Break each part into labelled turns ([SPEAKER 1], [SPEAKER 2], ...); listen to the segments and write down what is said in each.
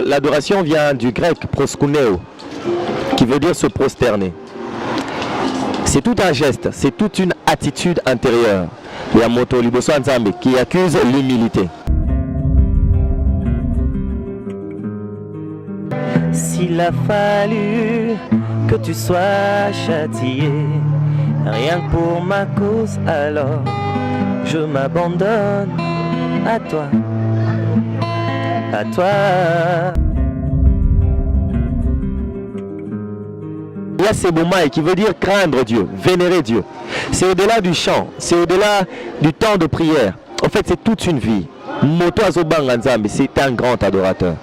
[SPEAKER 1] L'adoration vient du grec proskuneo, qui veut dire se prosterner. C'est tout un geste, c'est toute une attitude intérieure. Yamoto Liboso Nzambe qui accuse l'humilité. S'il a fallu que tu sois châtié, rien que pour ma cause, alors je m'abandonne à toi, à toi. Il y a ces moments qui veut dire craindre Dieu, vénérer Dieu. C'est au-delà du chant, c'est au-delà du temps de prière. En fait, c'est toute une vie. Moto Azobanga Nzambe, c'est un grand adorateur.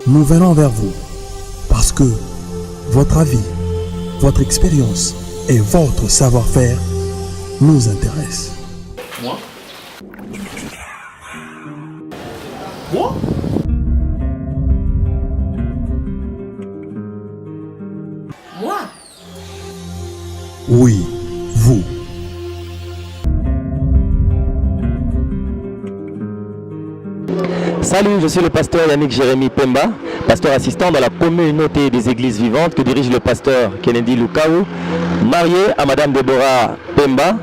[SPEAKER 2] Nous venons vers vous parce que votre avis, votre expérience et votre savoir-faire nous intéressent.
[SPEAKER 3] Moi? Moi? Moi?
[SPEAKER 2] Oui, vous.
[SPEAKER 1] Salut, je suis le pasteur Yannick Jérémy Pemba, pasteur assistant dans la communauté des églises vivantes que dirige le pasteur Kennedy Lukaou, marié à Madame Deborah Pemba,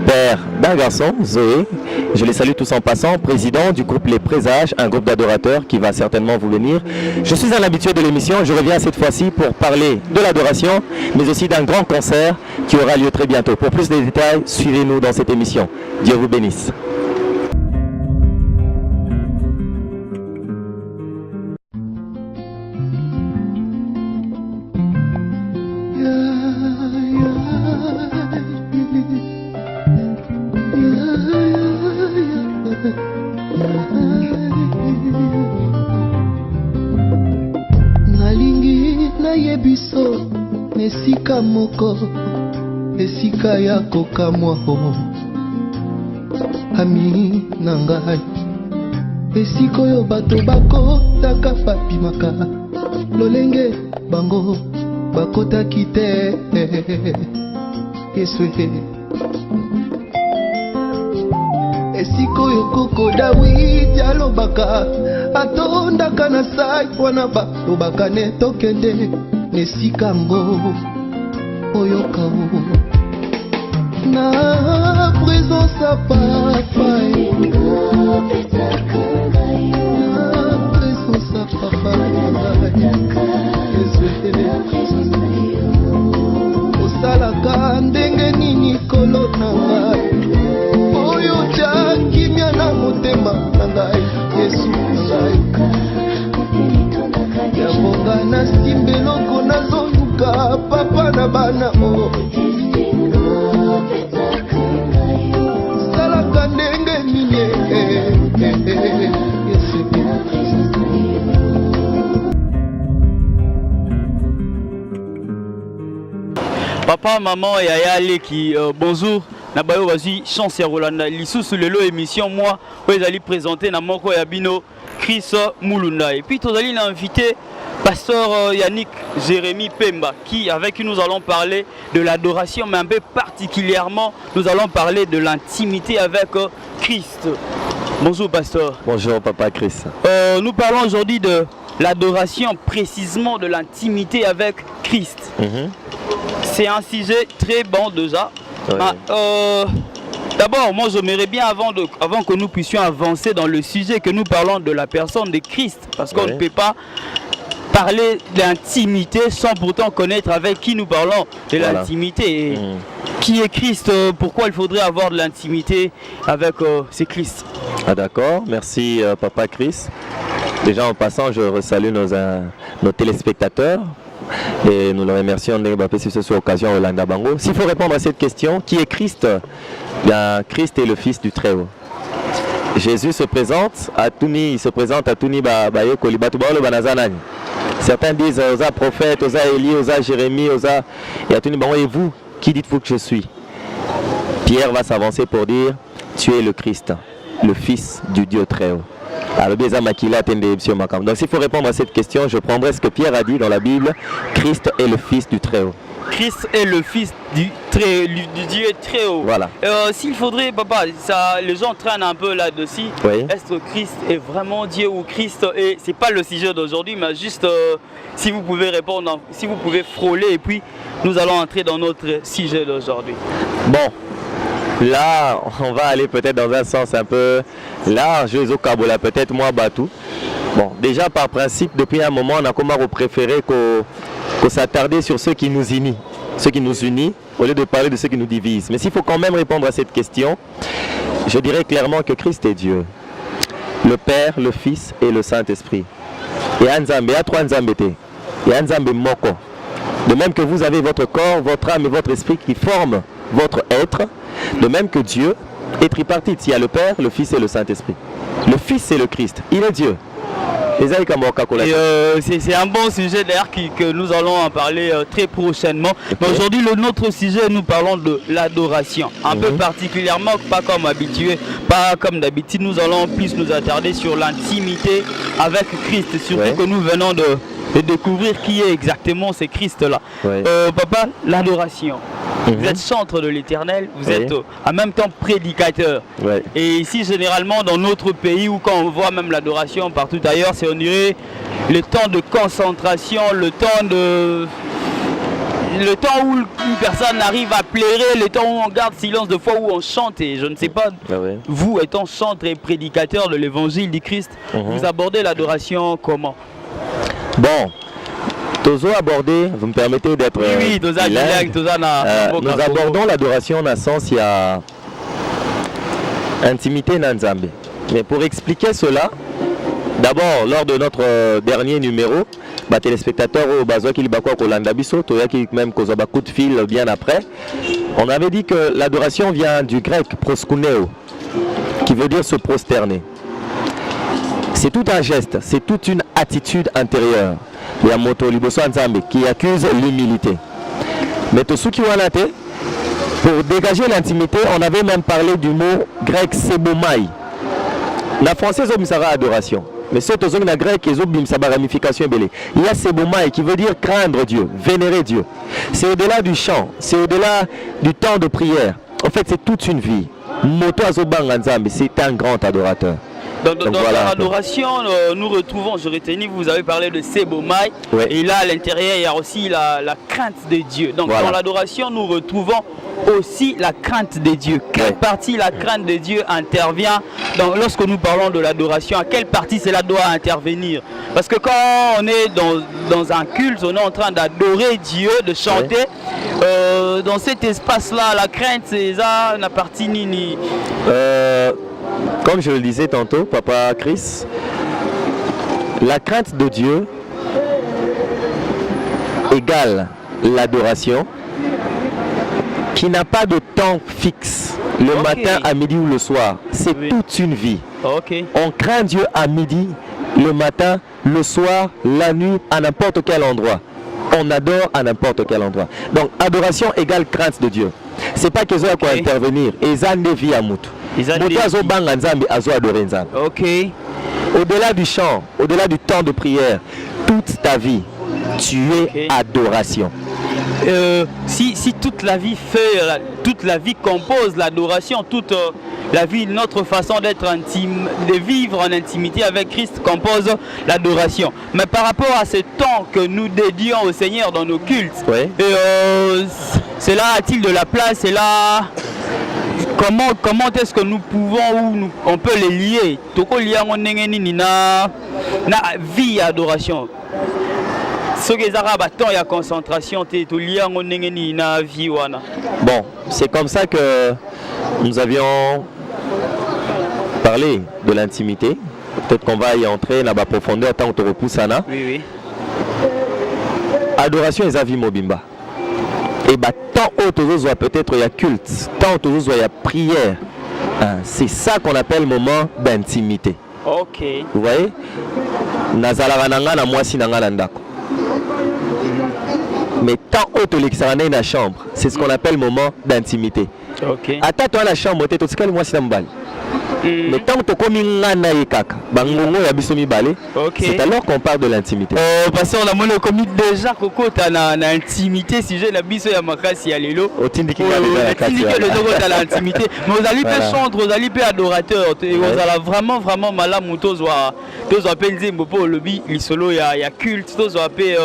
[SPEAKER 1] père d'un garçon, Zoé. Je les salue tous en passant, président du groupe Les Présages, un groupe d'adorateurs qui va certainement vous venir. Je suis un habitué de l'émission, je reviens cette fois-ci pour parler de l'adoration, mais aussi d'un grand concert qui aura lieu très bientôt. Pour plus de détails, suivez-nous dans cette émission. Dieu vous bénisse.
[SPEAKER 4] Nalingi na yebiso nesika moko esika ya kokamwa ami na ngai esika oyo bato bakotaka bapimaka lolenge bango bakotaki te Yesu esika oyo koko Dawidi alobaka atondaka na sai wana balobaka ne tokende nesika ngo oyoka na présence ya papa na présence ya papa osalaka ndenge nini kolo na ngai oyo tya kimia na motema na ngai Yesu ngai yabonga na simbeloko nazoluka papa na bana salaka ndenge nini
[SPEAKER 5] Papa, maman, yaya Leki, bonjour. Nabayo vas-y, chance ya Rolanda. Lissou sous le lot émission, moi, vous allez présenter na moko yabino Chris Mulunda. Et puis, vous allez inviter pasteur Yannick Jérémy Pemba, avec qui nous allons parler de l'adoration, mais un peu particulièrement, nous allons parler de l'intimité avec Christ. Bonjour, pasteur.
[SPEAKER 1] Bonjour, papa Chris.
[SPEAKER 5] Nous parlons aujourd'hui de l'adoration, précisément de l'intimité avec Christ. C'est un sujet très bon déjà.
[SPEAKER 1] Oui.
[SPEAKER 5] D'abord, moi j'aimerais bien avant que nous puissions avancer dans le sujet, que nous parlons de la personne de Christ. Parce qu'on ne peut pas parler d'intimité sans pourtant connaître avec qui nous parlons de l'intimité. Qui est Christ? Pourquoi il faudrait avoir de l'intimité avec c'est Christ?
[SPEAKER 1] Ah d'accord, merci papa Chris. Déjà en passant, je salue nos téléspectateurs. Et nous le remercions de cette occasion Rolanda Bango. S'il faut répondre à cette question, qui est Christ? Bien, Christ est le Fils du Très-Haut. Jésus se présente à Tuni, certains disent aux prophètes, aux Élie, aux Jérémie, et à Tuni Bango, et vous, qui dites-vous que je suis? Pierre va s'avancer pour dire, tu es le Christ, le Fils du Dieu Très-Haut. Donc s'il faut répondre à cette question, je prendrai ce que Pierre a dit dans la Bible, Christ est le Fils du Très-Haut.
[SPEAKER 5] Christ est le fils du Dieu très haut.
[SPEAKER 1] Voilà.
[SPEAKER 5] S'il faudrait, papa, ça, les gens traînent un peu là-dessus.
[SPEAKER 1] Oui.
[SPEAKER 5] Est-ce que Christ est vraiment Dieu ou Christ est... C'est pas le sujet d'aujourd'hui, mais juste si vous pouvez répondre, si vous pouvez frôler, et puis nous allons entrer dans notre sujet d'aujourd'hui.
[SPEAKER 1] Bon, là, on va aller peut-être dans un sens un peu large, Kabola, peut-être moi, Batou. Bon, déjà par principe, depuis un moment, on a comme préféré qu'on s'attarder sur ce qui nous unit. Ce qui nous unit, au lieu de parler de ce qui nous divise. Mais s'il faut quand même répondre à cette question, je dirais clairement que Christ est Dieu. Le Père, le Fils et le Saint-Esprit. Et Nzambe, il y a trois Nzambe. Il y a Nzambe Moko. De même que vous avez votre corps, votre âme et votre esprit qui forment votre être, de même que Dieu est tripartite. Il y a le Père, le Fils et le Saint-Esprit. Le Fils, c'est le Christ. Il est Dieu.
[SPEAKER 5] C'est un bon sujet d'ailleurs que nous allons en parler très prochainement. Mais aujourd'hui, notre sujet, nous parlons de l'adoration. Un peu particulièrement, pas comme habitué, pas comme d'habitude. Nous allons plus nous attarder sur l'intimité avec Christ. Surtout que nous venons de découvrir qui est exactement ce Christ-là. Papa, l'adoration. Vous êtes chantre de l'Éternel, vous êtes en même temps prédicateur. Et ici, généralement, dans notre pays, où quand on voit même l'adoration partout ailleurs, c'est on dirait le temps de concentration, le temps où une personne arrive à plairer, le temps où on garde silence, de fois où on chante. Et je ne sais pas, vous étant chantre et prédicateur de l'évangile du Christ, vous abordez l'adoration comment?
[SPEAKER 1] Bon. Tozo abordé, vous me permettez d'être nous abordons l'adoration dans le sens il y a intimité dans Nzambe. Mais pour expliquer cela, d'abord lors de notre dernier numéro, téléspectateurs au Bazoa qui bakwa Kolanda Biso, Toya qui même cause un coup de fil bien après, on avait dit que l'adoration vient du grec proskuneo, qui veut dire se prosterner. C'est tout un geste, c'est toute une attitude intérieure. Il y a Moto Liboso Nzambe qui accuse l'humilité. Mais tout ce qui va pour dégager l'intimité, on avait même parlé du mot grec sebomai. La française obimsara adoration. Mais ce que le grec est obimsara ramification belé. Il y a sebomai qui veut dire craindre Dieu, vénérer Dieu. C'est au-delà du chant, c'est au-delà du temps de prière. En fait, c'est toute une vie. Moto Azobang Nzambe, c'est un grand adorateur.
[SPEAKER 5] Dans l'adoration, nous retrouvons, je retenais, vous avez parlé de Sebomai, et là à l'intérieur il y a aussi la crainte de Dieu. Donc dans l'adoration, nous retrouvons aussi la crainte de Dieu. Quelle partie la crainte de Dieu intervient lorsque nous parlons de l'adoration? À quelle partie cela doit intervenir? Parce que quand on est dans un culte, on est en train d'adorer Dieu, de chanter, dans cet espace-là, la crainte, c'est ça, la partie ni.
[SPEAKER 1] Comme je le disais tantôt, Papa Chris, la crainte de Dieu égale l'adoration qui n'a pas de temps fixe, le matin, à midi ou le soir. C'est toute une vie. On craint Dieu à midi, le matin, le soir, la nuit, à n'importe quel endroit. On adore à n'importe quel endroit. Donc, adoration égale crainte de Dieu. C'est pas que ça quoi intervenir. Au-delà du chant, au-delà du temps de prière, toute ta vie, tu es adoration.
[SPEAKER 5] Si toute la vie toute la vie compose l'adoration, toute la vie, notre façon d'être intime, de vivre en intimité avec Christ compose l'adoration. Mais par rapport à ce temps que nous dédions au Seigneur dans nos cultes, cela a-t-il de la place? C'est là. Comment est-ce que nous pouvons, on peut les lier? Toko lier na vie adoration. Ce qui est la concentration,
[SPEAKER 1] bon, c'est comme ça que nous avions parlé de l'intimité. Peut-être qu'on va y entrer dans la profondeur tant qu'on te repousse.
[SPEAKER 5] Oui.
[SPEAKER 1] Adoration et avis mobimba. Et tant autour peut-être il y a culte, tant autour il y a prière. C'est ça qu'on appelle moment d'intimité.
[SPEAKER 5] Ok.
[SPEAKER 1] Vous voyez? Mais tant autour dans la chambre, c'est ce qu'on appelle moment d'intimité.
[SPEAKER 5] Ok.
[SPEAKER 1] Attends toi la chambre, tu es tout ce moi si Mais tant que tu as kaka, bangongo ya biso mibale, c'est alors qu'on parle de l'intimité.
[SPEAKER 5] Parce qu'on a mono commis déjà Coco t'as na intimité si j'ai la biso ya makasi ya lelo.
[SPEAKER 1] Otindiki
[SPEAKER 5] l'intimité. Mais vous allez faire chantre, vous allez faire adorateur, vous allez vraiment malamu tozwa penzi mbopo lobi lisolo ya culte tozwa pe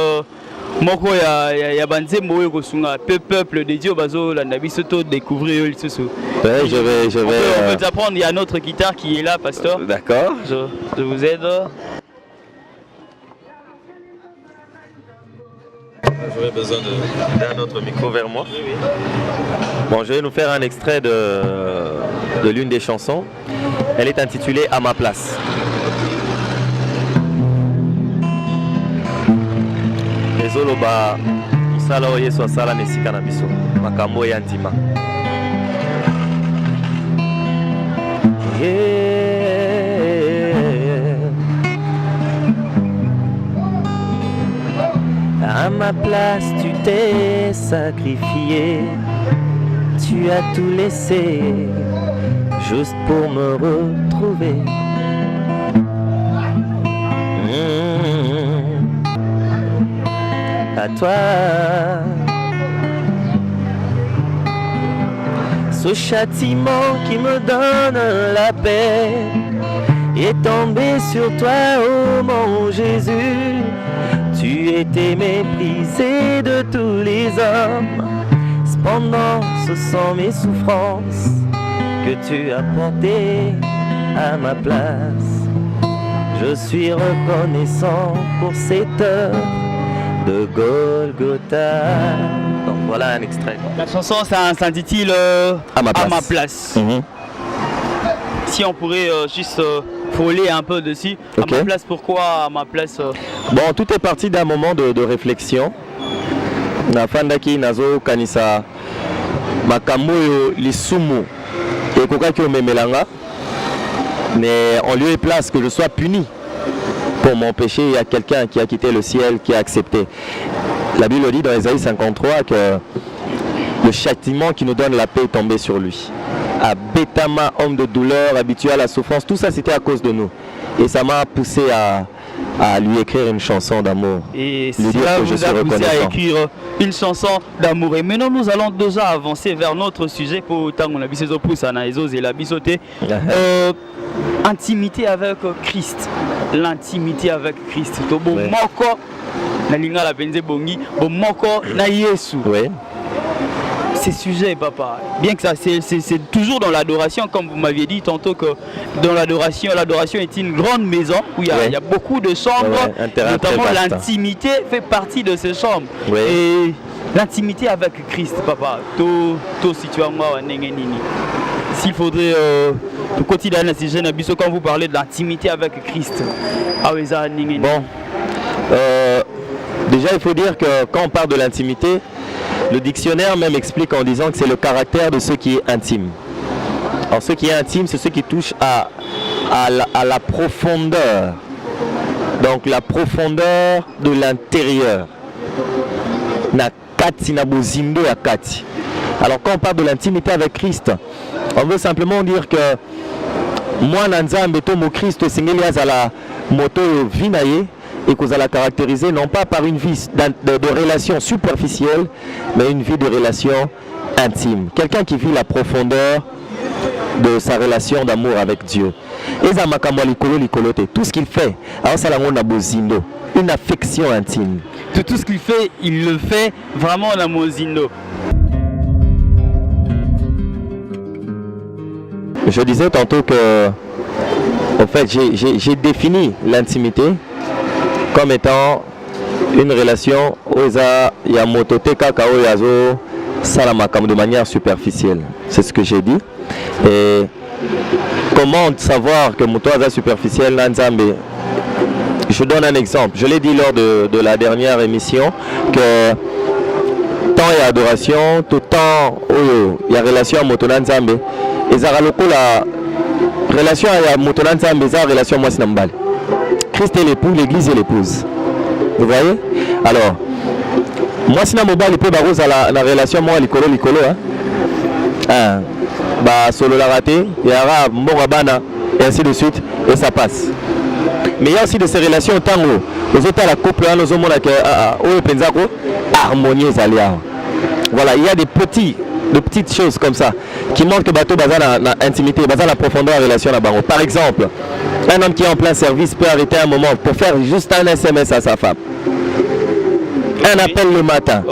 [SPEAKER 5] moko ya banzembo oyo kosunga peuple de Dieu bazo la biso to découvrir lisusu.
[SPEAKER 1] Ouais, je vais
[SPEAKER 5] on peut apprendre, il y a notre guitare qui est là pasteur.
[SPEAKER 1] D'accord.
[SPEAKER 5] Je vous aide.
[SPEAKER 1] J'aurais besoin d'un autre micro vers moi. Bon, je vais nous faire un extrait de l'une des chansons. Elle est intitulée À ma place. Ezoloba musala oyo Yesu asala na esika na biso makambo ya ndima. À ma place, tu t'es sacrifié, tu as tout laissé, juste pour me retrouver. À toi, ce châtiment qui me donne la paix est tombé sur toi, oh mon Jésus. Tu étais méprisé de tous les hommes. Cependant, ce sont mes souffrances que tu as portées à ma place. Je suis reconnaissant pour cette heure de Golgotha. Donc voilà un extrait.
[SPEAKER 5] La chanson s'intitule À ma place. Si on pourrait juste frôler un peu dessus. Okay. À ma place, pourquoi à ma place
[SPEAKER 1] Bon, tout est parti d'un moment de réflexion. Na fandaki nazo kanisa makambo yo lisumu et kokaki o memelanga. Mais en lieu et place que je sois puni pour mon péché, il y a quelqu'un qui a quitté le ciel, qui a accepté. La Bible dit dans Ésaïe 53 que le châtiment qui nous donne la paix est tombé sur lui. Abetama, homme de douleur, habitué à la souffrance, tout ça c'était à cause de nous. Et ça m'a poussé à lui écrire une chanson d'amour.
[SPEAKER 5] Et cela vous a poussé à écrire une chanson d'amour. Et maintenant nous allons déjà avancer vers notre sujet pour autant qu'on a vu ces opus à Naïsos et la bisoté. Intimité avec Christ. L'intimité avec Christ. Moko na linga la benze bongi, moko na Yesu.
[SPEAKER 1] Oui.
[SPEAKER 5] Ces sujets, papa, bien que ça c'est toujours dans l'adoration, comme vous m'aviez dit tantôt que dans l'adoration est une grande maison où il y a beaucoup de chambres, notamment l'intimité fait partie de ces chambres.
[SPEAKER 1] Oui.
[SPEAKER 5] Et l'intimité avec Christ, papa, tout situation s'il faudrait quotidien quand vous parlez de l'intimité avec Christ.
[SPEAKER 1] Bon, déjà il faut dire que quand on parle de l'intimité, le dictionnaire même explique en disant que c'est le caractère de ce qui est intime. Alors ce qui est intime, c'est ce qui touche à la profondeur. Donc la profondeur de l'intérieur. Alors quand on parle de l'intimité avec Christ, on veut simplement dire que moi, Nanzambe, Tomo Christ, Sengeliazala, Moto Vinaye, et que vous allez caractériser non pas par une vie de relation superficielle, mais une vie de relation intime. Quelqu'un qui vit la profondeur de sa relation d'amour avec Dieu. Et tout ce qu'il fait, alors ça on a bozindo, une affection intime.
[SPEAKER 5] Tout ce qu'il fait, il le fait vraiment en amozindo.
[SPEAKER 1] Je disais tantôt que, en fait, j'ai défini l'intimité comme étant une relation où il y a mototeka kao yazo salamakam de manière superficielle. C'est ce que j'ai dit. Et comment savoir que motoaza superficielle nanzambe? Je donne un exemple. Je l'ai dit lors de la dernière émission que temps et adoration, tout temps où il y a relation à motonanzambe, et ça la relation à motonanzambe, c'est la relation moi sinambal. Christ est l'époux, l'église est l'épouse. Vous voyez? Alors, moi si je suis la relation moi likolo. bah solo la raté, il y aura Morabana, et ainsi de suite, et ça passe. Mais il y a aussi de ces relations tango. Aux autres, la couple, nous avons harmonieuse. Voilà, il y a de petites choses comme ça qui montrent que bateau bazar na intimité, bazar la profondeur de la relation là-bas. Par exemple, un homme qui est en plein service peut arrêter un moment pour faire juste un SMS à sa femme. Un appel le matin.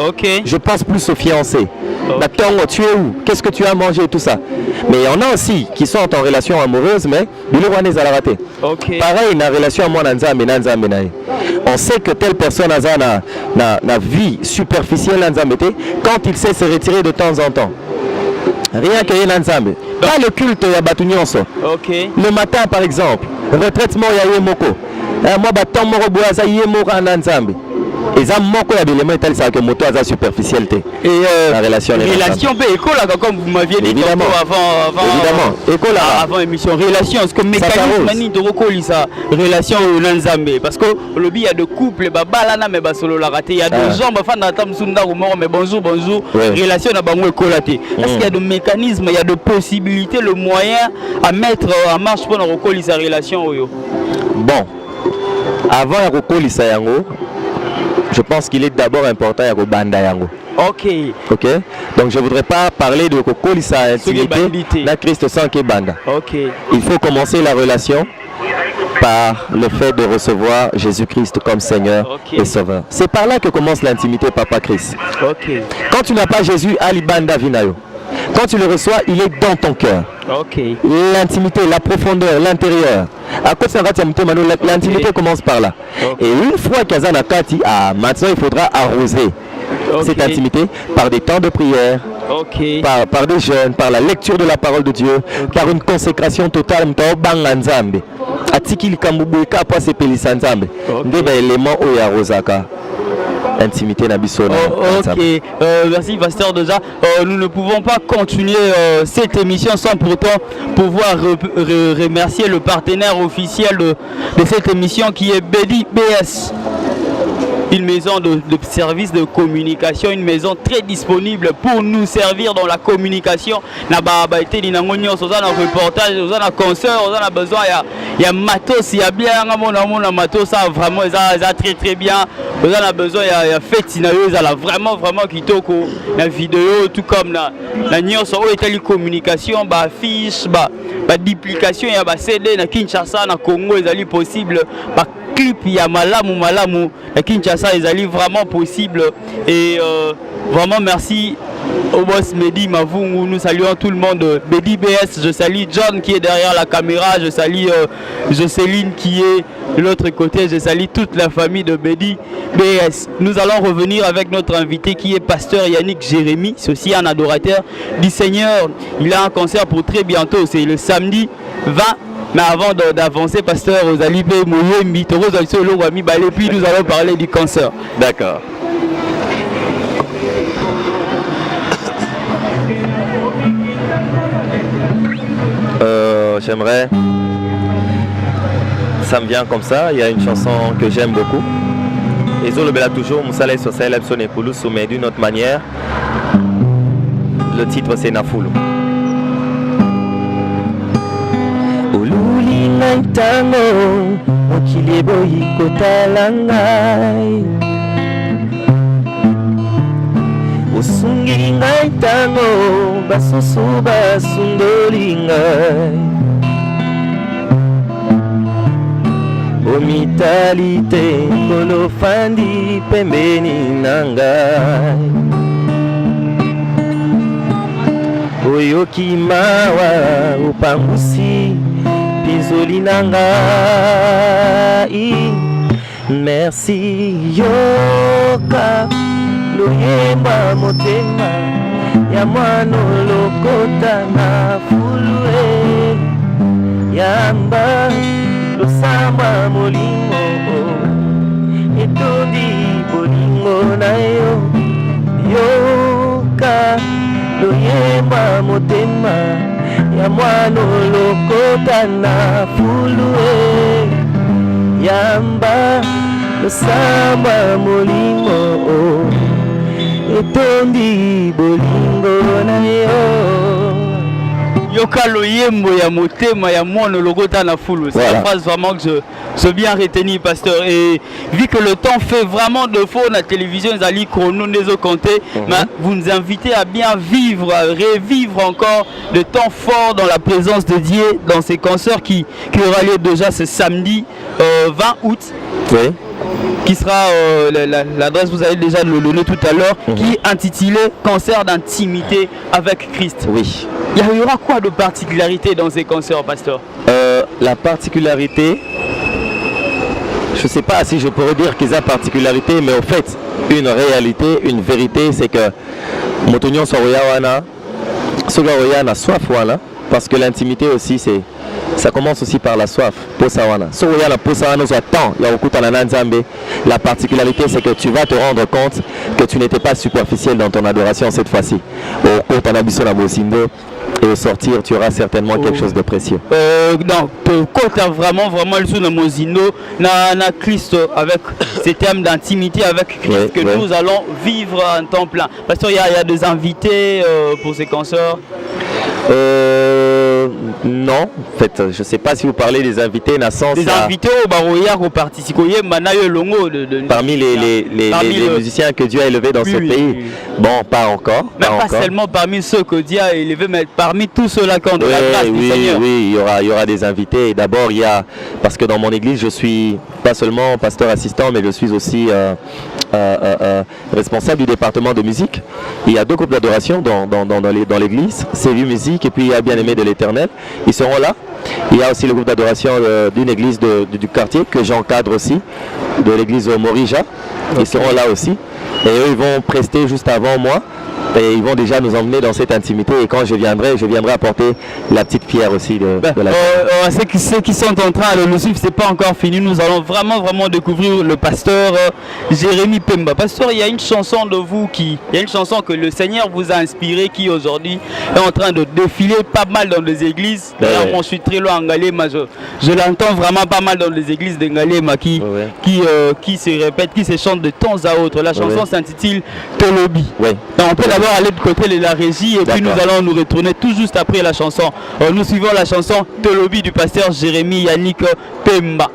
[SPEAKER 1] Je pense plus aux fiancés. Tu es où? Qu'est-ce que tu as mangé et tout ça. Mais il y en a aussi qui sont en relation amoureuse, mais pareil, dans la relation à moi, on sait que telle personne a une vie superficielle quand il sait se retirer de temps en temps. Rien que Nzambe. Pas le culte ya Batunyonso. Le matin par exemple, retraitement ya Yemoko. Moi baton moko boaza Yemoko Nzambe. Et ça manque d'éléments ça que moto a superficiel et la relation
[SPEAKER 5] comme vous m'aviez dit avant émission relation est-ce que mécanisme de recoller ça relation Nzambe parce que le lobby il y a de couple babalana mais basolo la raté il y a des gens fan d'attendre sunda mais bonjour relation na bango ekolaté est-ce qu'il y a de mécanismes il y a de possibilités le moyen à mettre en marche pour recoller sa relation
[SPEAKER 1] bon avant de recoller ça yango je pense qu'il est d'abord important à Banda Yango. Ok. Donc je ne voudrais pas parler de Kokolisa intimité la Christ sans Banda. Il faut commencer la relation par le fait de recevoir Jésus-Christ comme Seigneur et Sauveur. C'est par là que commence l'intimité, Papa Christ. Quand tu n'as pas Jésus, Ali Banda Vinayo. Quand tu le reçois, il est dans ton cœur. L'intimité, la profondeur, l'intérieur. À cause de l'intimité commence par là. Et une fois qu'Azana Kati, maintenant il faudra arroser cette intimité par des temps de prière, par des jeûnes, par la lecture de la parole de Dieu, par une consécration totale. Intimité Nabissona.
[SPEAKER 5] Merci Pasteur Doza. Nous ne pouvons pas continuer cette émission sans pourtant pouvoir remercier le partenaire officiel de cette émission qui est Bedi BS. Une maison de service de communication, une maison très disponible pour nous servir dans la communication. On a reportage, on a concert, on a besoin, il y a matos, il y a bien, on a matos, ça vraiment, ça très très bien. On a besoin, il y a fait, il y a vraiment kitoko, la vidéo, tout comme la nyonso, la communication, affiche, duplication, il y a CD, na Kinshasa, na Congo, c'est possible. Clip il y a malamu la Kinshasa ils allaient vraiment possible et vraiment merci au boss Mehdi Mavungu, nous saluons tout le monde. Bedi BS, je salue John qui est derrière la caméra, je salue Jocelyne qui est de l'autre côté, je salue toute la famille de Bedi BS. Nous allons revenir avec notre invité qui est pasteur Yannick Jérémy, c'est aussi un adorateur du Seigneur. Il a un concert pour très bientôt, c'est le samedi 20. Mais avant d'avancer, pasteur, vous allez puis nous allons parler du cancer.
[SPEAKER 1] D'accord. J'aimerais, ça me vient comme ça, il y a une chanson que j'aime beaucoup. Et Zolo Bella toujours, Moussale Sosel Epson et Poulou soumet d'une autre manière. Le titre c'est Nafoulou. Ntango mokili boyi kotala ngai osungi ngai ntango basusu basundoli ngai omitali te kolofandi pembeni na ngai oyoki mawa opangusi Bisoli nangai, merci yoka loyemba motema ya mwana lokota na fulue yamba losamba molingo etondi bolingo na yo yoka loyemba motema ya mwana lokota na fulue yamba losamba molimo etondi bolingo na yo
[SPEAKER 5] yoka loyembo ya motema ya mono logota na foule. C'est la phrase vraiment que je bien retenu, pasteur. Et vu que le temps fait vraiment de faux, la télévision, les alliés chrono, les autres comptés, vous nous invitez à bien vivre, à revivre encore le temps fort dans la présence de Dieu, dans ces concerts qui aura lieu déjà ce samedi 20 août.
[SPEAKER 1] Oui.
[SPEAKER 5] Qui sera l'adresse, vous avez déjà le donné tout à l'heure, qui est intitulé Concert d'intimité avec Christ.
[SPEAKER 1] Oui.
[SPEAKER 5] Il y aura quoi de particularité dans ces concerts, pasteur?
[SPEAKER 1] La particularité, je ne sais pas si je pourrais dire qu'ils ont particularité, mais au fait, une réalité, une vérité, c'est que Motonyon Soroyawana, Sogaroyana, soif wana, parce que l'intimité aussi, ça commence aussi par la soif. La particularité, c'est que tu vas te rendre compte que tu n'étais pas superficiel dans ton adoration cette fois-ci. Au cours de ton ambition à Bosindo, et au sortir, tu auras certainement quelque chose de précieux.
[SPEAKER 5] Non, quand tu as vraiment le sous de Mosindo, na Christ, avec ces thèmes d'intimité avec Christ, que nous allons vivre en temps plein. Parce qu'il y a des invités pour ces concerts.
[SPEAKER 1] Non, en fait, je ne sais pas si vous parlez des invités.
[SPEAKER 5] Des invités au Baroya, au participe,
[SPEAKER 1] parmi les musiciens que Dieu a élevés dans ce pays. Oui. Bon, pas encore.
[SPEAKER 5] Même pas seulement parmi ceux que Dieu a élevés, mais parmi tous ceux-là qui ont de la grâce du Seigneur.
[SPEAKER 1] Oui, il y aura des invités. D'abord, parce que dans mon église, je suis pas seulement pasteur assistant, mais je suis aussi responsable du département de musique. Il y a 2 groupes d'adoration dans l'église, Séville Musique et puis il y a Bien-Aimé de l'Éternel. Ils seront là. Il y a aussi le groupe d'adoration d'une église du quartier que j'encadre aussi, de l'église Morija. Ils seront là aussi. Et eux, ils vont prester juste avant moi. Et ils vont déjà nous emmener dans cette intimité. Et quand je viendrai apporter la petite pierre aussi de la
[SPEAKER 5] ceux qui sont en train de nous suivre, c'est pas encore fini. Nous allons vraiment découvrir le pasteur Jérémy Pemba. Pasteur, il y a une chanson de vous il y a une chanson que le Seigneur vous a inspiré qui aujourd'hui est en train de défiler pas mal dans des églises. D'ailleurs, moi je suis très loin en Ngalema. Je l'entends vraiment pas mal dans les églises de Ngalema qui se répète, qui se chante de temps à autre. La chanson s'intitule Tolobi. Donc, on peut d'abord aller de côté de la régie et puis nous allons nous retourner tout juste après la chanson. Nous suivons la chanson Tolobi du pasteur Jérémy Yannick Pemba.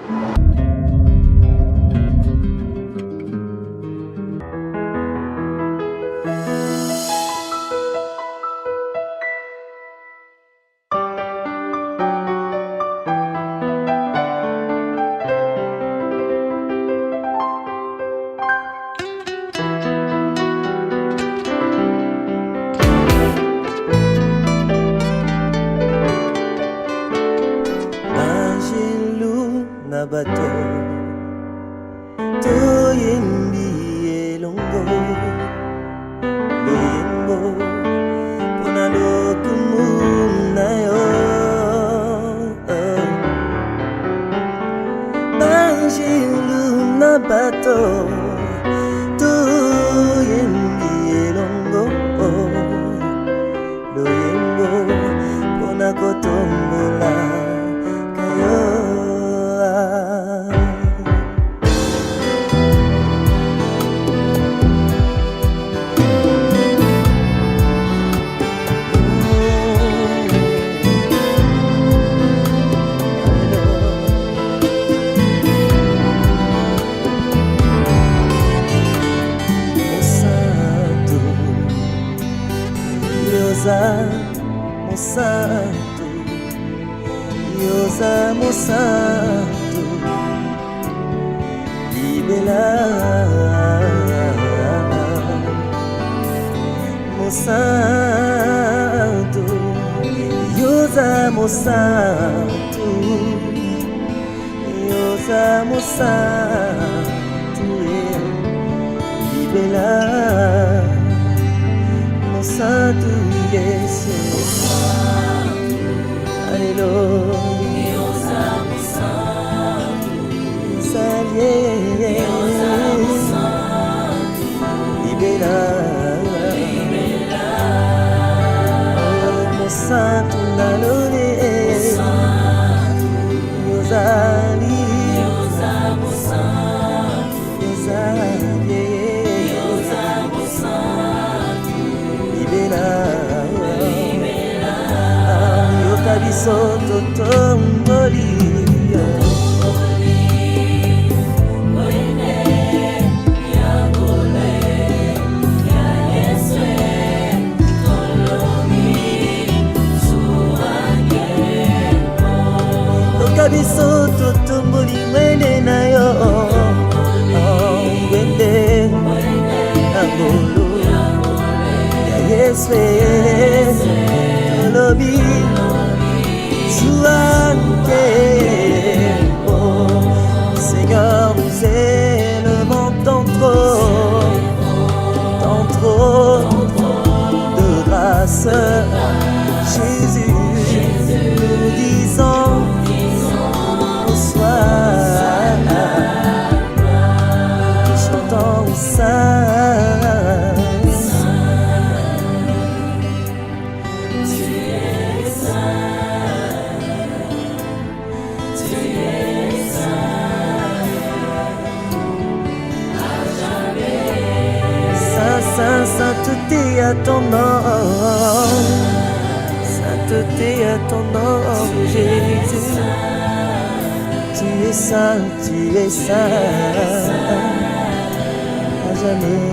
[SPEAKER 6] ngolo ya Yesu lobi Jouanke. Seigneur, nous élevons tant trop de grâce. Jésus, nous disons bonsoir. Nous chantons saint. Tu es saint. Tu es saint. À jamais. Saint, saint, sainteté à ton nom. Sainteté à ton nom, Jésus. Tu es saint, tu es saint. À jamais.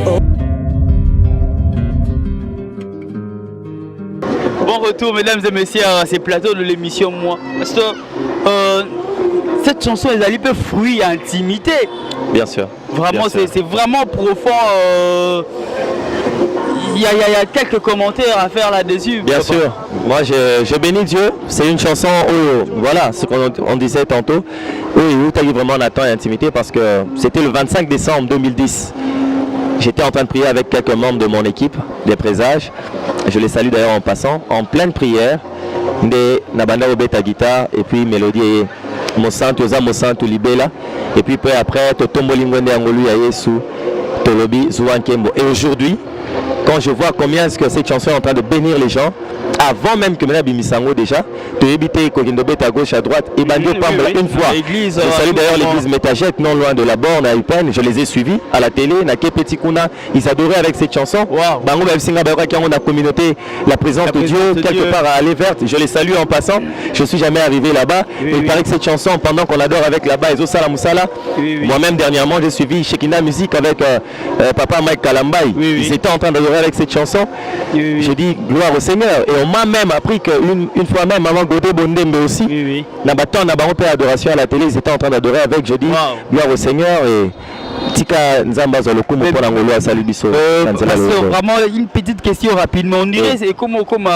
[SPEAKER 6] Oh.
[SPEAKER 5] Bon retour mesdames et messieurs à ces plateaux de l'émission Moi. Parce que cette chanson est un peu fruit à intimité.
[SPEAKER 1] Bien sûr.
[SPEAKER 5] Vraiment, c'est vraiment profond. Il y a quelques commentaires à faire là-dessus.
[SPEAKER 1] Bien sûr. Moi, je bénis Dieu. C'est une chanson où, voilà, ce qu'on disait tantôt, où tu as eu vraiment un temps et intimité parce que c'était le 25 décembre 2010. J'étais en train de prier avec quelques membres de mon équipe, des présages. Je les salue d'ailleurs en passant, en pleine prière. De Nabanda Obeta guitare et puis mélodie Mosantu Oza Mosantu Libela. Et puis peu après, Totombo Lingwende Angolu Yayesu, Tolobi Zouankembo. Et aujourd'hui, quand je vois combien est-ce que cette chanson est en train de bénir les gens, avant même que Mena Bimisango déjà, tu éviter Kokindobet à gauche, à droite, et Bandio Pamble une fois. Je salue d'ailleurs l'église Métagette, non loin de la borne à Upen, je les ai suivis à la télé, Nake Petit Kuna, ils adoraient avec cette chanson. Bango Babsinga Bayoka qui ont la communauté, la présence de Dieu, quelque part à aller verte, je les salue en passant, je suis jamais arrivé là-bas, mais il paraît que cette chanson, pendant qu'on adore avec là-bas, Ezo Sala Moussala, moi-même dernièrement j'ai suivi Shekina Musique avec Papa Mike Kalambaï, ils étaient en train d'adorer avec cette chanson, je dis gloire au Seigneur, et on m'a même appris qu'une fois même avant Godé Bondembe aussi, Nabaton Nabaron Père Adoration à la télé, ils étaient en train d'adorer avec, je dis gloire au Seigneur et Tika Nzamba Zolokumo pour l'Angolo à Salut Bisso.
[SPEAKER 5] Vraiment une petite question rapidement, on dirait c'est comme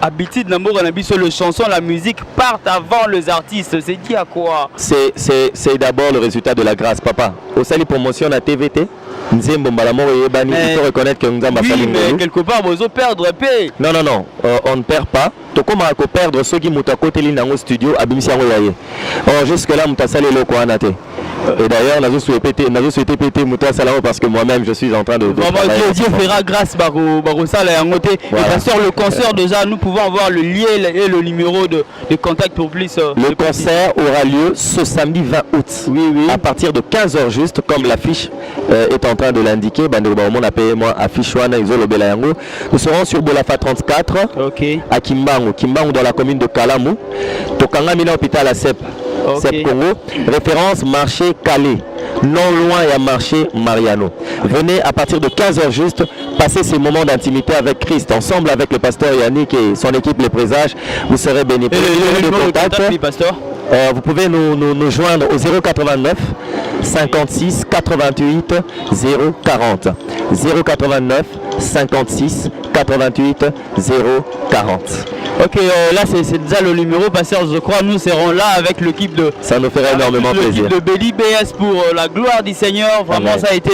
[SPEAKER 5] habitude d'amour on a sur le chanson, la musique partent avant les artistes, c'est dit à quoi?
[SPEAKER 1] C'est d'abord le résultat de la grâce, papa. Au Salut Promotion à TVT. Il faut reconnaître que nous avons
[SPEAKER 5] mais quelque part, vous allez perdre paix.
[SPEAKER 1] Non, on ne perd pas. Tu comment perdre ceux qui sont à côté de le studio à Bimisiango Yaye. Or, jusque-là, nous avons salé le coin. Et d'ailleurs, nous avons souhaité péter Mouta Salao parce que moi-même, je suis en train de
[SPEAKER 5] Dieu fera grâce, Barosala et Angote. Et bien sûr, le concert, déjà, nous pouvons avoir le lien et le numéro de contact pour plus.
[SPEAKER 1] Le concert aura lieu ce samedi 20 août. À partir de 15h juste, comme l'affiche est en train de l'indiquer. Nous serons sur Bolafa 34 à Kimbangu dans la commune de Kalamu. Tokanga Mina Hôpital à Sep Congo. Référence marché Calais. Non loin et à marché Mariano. Venez à partir de 15h juste passer ces moments d'intimité avec Christ, ensemble avec le pasteur Yannick et son équipe Les Présages. Vous serez bénis. Vous pouvez nous joindre au 089 56 88 040. 089 56 88 040.
[SPEAKER 5] Ok, là c'est déjà le numéro, pasteur, je crois. Nous serons là avec l'équipe de...
[SPEAKER 1] Ça nous ferait énormément plaisir.
[SPEAKER 5] De Béli BS pour la gloire du Seigneur. Vraiment, Amen. Ça a été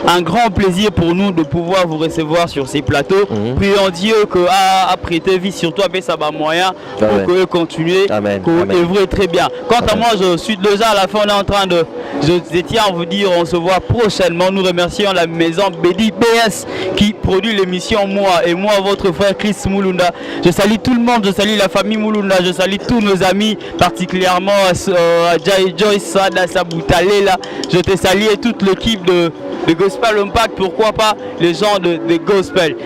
[SPEAKER 5] un grand plaisir pour nous de pouvoir vous recevoir sur ces plateaux. Prions Dieu qu'à prêter vie sur toi, ça va moyen pour que continuer, que œuvrer très bien. Quant à moi, je suis déjà à la fin, on est en train de... Je tiens à vous dire, on se voit prochainement. Nous remercions la maison Béli BS qui produit l'émission Moi et moi, votre frère Chris Mulunda. Je salue tout le monde, je salue la famille Mulunda, je salue tous nos amis, particulièrement Jai Joyce, Sada Sabutalela. Je te salue et toute l'équipe de Gospel Impact, pourquoi pas les gens de Gospel.